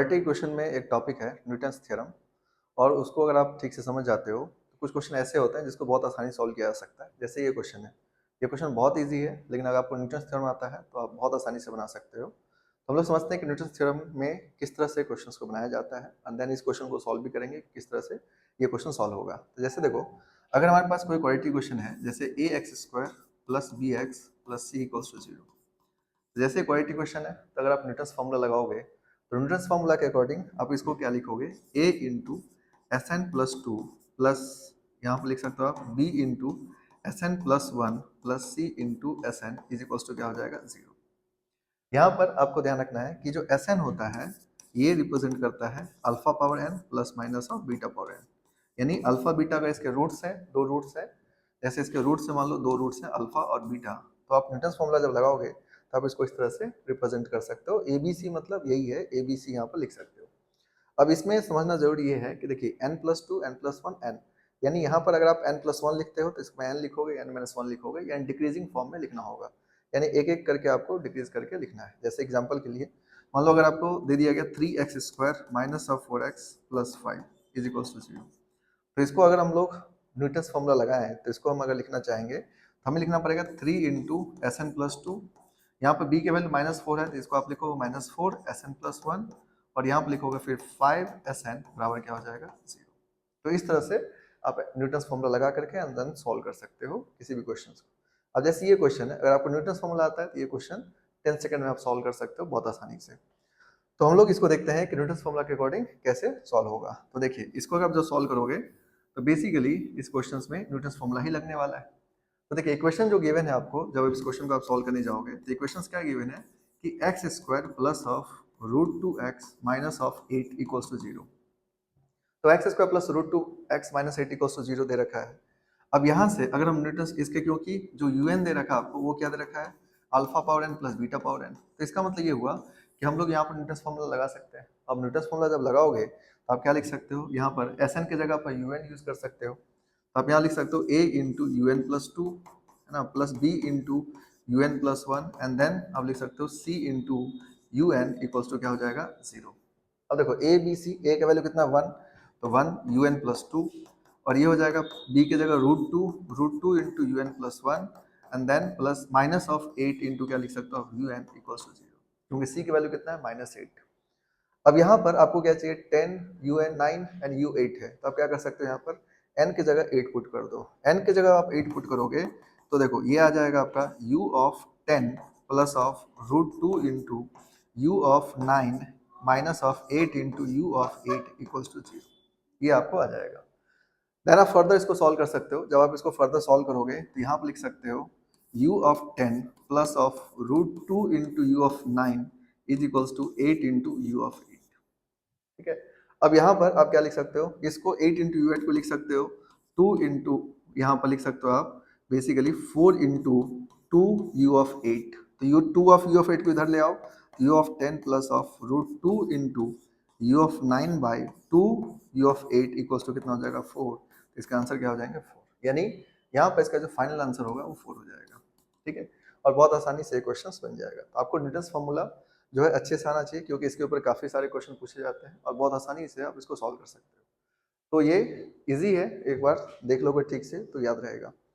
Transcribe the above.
Thirty question में एक topic है न्यूटन्स थ्योरम और उसको अगर आप ठीक से समझ जाते हो तो कुछ क्वेश्चन ऐसे होते हैं जिसको बहुत आसानी से सॉल्व किया जा सकता है। जैसे ये क्वेश्चन है, ये क्वेश्चन बहुत इजी है लेकिन अगर आपको न्यूटन्स थ्योरम आता है तो आप बहुत आसानी से बना सकते हो। तो हम लोग समझते हैं कि न्यूटन्स थ्योरम में किस तरह से क्वेश्चंस को बनाया जाता है एंड देन इस क्वेश्चन को सॉल्व भी करेंगे कि किस तरह से ये क्वेश्चन सॉल्व होगा। तो जैसे देखो, अगर हमारे पास कोई क्वाड्रेटिक क्वेश्चन है जैसे a x square plus b x plus c equals to zero, जैसे क्वाड्रेटिक क्वेश्चन है तो अगर आप न्यूटन्स फॉर्मूला लगाओगे तो न्यूटन्स फॉर्मूला के अकॉर्डिंग आप इसको क्या लिखोगे, a into S N plus two plus यहाँ पर लिख सकते हो आप b into S N plus one plus C into S N is equals to क्या हो जाएगा, जीरो। यहाँ पर आपको ध्यान रखना है कि जो एस एन होता है ये रिप्रेजेंट करता है alpha power N plus minus of beta power N, यानी अल्फा बीटा का इसके रूट्स है, दो रूट्स है। जैसे इसके रूट्स से मान लो दो रूट्स हैं अल्फा और बीटा, तो आप न्यूटन्स फॉर्मूला जब लगाओगे तो आप इसको इस तरह से रिप्रेजेंट कर सकते हो। एबीसी मतलब यही है, एबीसी यहाँ पर लिख सकते हो। अब इसमें समझना जरूरी ये है कि देखिए n plus two N plus one N, यानी यहाँ पर अगर आप n प्लस वन लिखते हो तो इसमें n लिखोगे, n माइनस वन लिखोगे, यानी डिक्रीजिंग फॉर्म में लिखना होगा, यानी एक एक करके आपको डिक्रीज करके लिखना है। जैसे एग्जांपल के लिए मान लो अगर आपको दे दिया गया 3x square minus of 4x plus 5 is equals to zero, तो इसको अगर हम लोग न्यूटन्स फॉर्मूला लगाएं तो इसको हम अगर लिखना चाहेंगे तो हमें लिखना पड़ेगा 3 into S N plus two, यहाँ पर b के वैल्यू माइनस फोर है तो इसको आप लिखोगे minus four S N plus one, और यहाँ पर लिखोगे फिर 5 बराबर क्या हो जाएगा, जीरो। तो इस तरह से आप न्यूटन्स फॉर्मूला लगा करके एंड देन सॉल्व कर सकते हो किसी भी क्वेश्चन को। अब जैसे ये क्वेश्चन है, अगर आपको न्यूटन्स फॉर्मूला आता है तो ये क्वेश्चन 10 सेकंड में आप सॉल्व कर सकते हो बहुत आसानी से। तो हम लोग इसको देखते हैं कि न्यूटन्स फॉर्मूला के अकॉर्डिंग कैसे सॉल्व होगा। तो देखिए, इसको अगर आप जो सॉल्व करोगे तो बेसिकली इस क्वेश्चन में न्यूटन्स फॉर्मूला ही लगने वाला है। तो देखिए इक्वेशन जो गिवन है आपको, जब इस क्वेश्चन को आप सॉल्व करने जाओगे तो इक्वेशन क्या गिवन है कि x square plus of root two x minus of eight equals to zero. तो x square plus root two x minus eight equals to zero दे रखा है। अब यहाँ से अगर हम न्यूटन्स इसके, क्योंकि जो यूएन दे रखा है आपको वो क्या दे रखा है, alpha power N plus beta power N, तो इसका मतलब ये हुआ कि हम लोग यहाँ पर न्यूटन्स फॉर्मूला लगा सकते हैं। अब न्यूटन्स फॉर्मूला जब लगाओगे तो आप क्या लिख सकते हो, यहाँ पर एस एन की जगह पर यूएन यूज कर सकते हो। तो आप यहाँ लिख सकते हो a into U N plus two है ना, plus b into U N plus one, and then आप लिख सकते हो c into U N equals to क्या हो जाएगा, जीरो। अब देखो ए बी सी, ए का वैल्यू कितना, वन, तो one U N plus two, और ये हो जाएगा b की जगह root two into U N plus one, and then plus minus of eight into क्या लिख सकते हो, U N equals to zero, क्योंकि c की वैल्यू कितना है, माइनस एट। अब यहाँ पर आपको क्या चाहिए, 10 यू एन 9 एंड यू 8 है, तो आप क्या कर सकते हो, यहाँ पर n की जगह 8 पुट कर दो। n की जगह आप 8 पुट करोगे तो देखो ये आ जाएगा आपका u of 10 plus of root two into U of 9 minus of 8 into U of 8 equals to zero, ये आपको आ जाएगा। देन आप फर्दर इसको सॉल्व कर सकते हो। जब आप इसको फर्दर सॉल्व करोगे तो यहाँ पर लिख सकते हो u of 10 plus of root two into U of 9 is equals to 8 into U of 8। ठीक है, अब यहाँ पर आप क्या लिख सकते हो, इसको 8 इंटू यू एट को लिख सकते हो 2 इंटू, यहाँ पर लिख सकते हो आप basically 4 into two U of 8, तो U two of U of 8 को इधर ले आओ, U of 10 plus of root two into U of 9 by two U of 8 equals to कितना हो जाएगा, 4। तो इसका आंसर क्या हो जाएंगे, 4, यानी यहाँ पर इसका जो फाइनल आंसर होगा वो 4 हो जाएगा। ठीक है, और बहुत आसानी से क्वेश्चन बन जाएगा। तो आपको न्यूटन्स फॉर्मूला जो है अच्छे से आना चाहिए, क्योंकि इसके ऊपर काफ़ी सारे क्वेश्चन पूछे जाते हैं और बहुत आसानी से आप इसको सॉल्व कर सकते हो। तो ये इजी है, एक बार देख लोगे ठीक से तो याद रहेगा।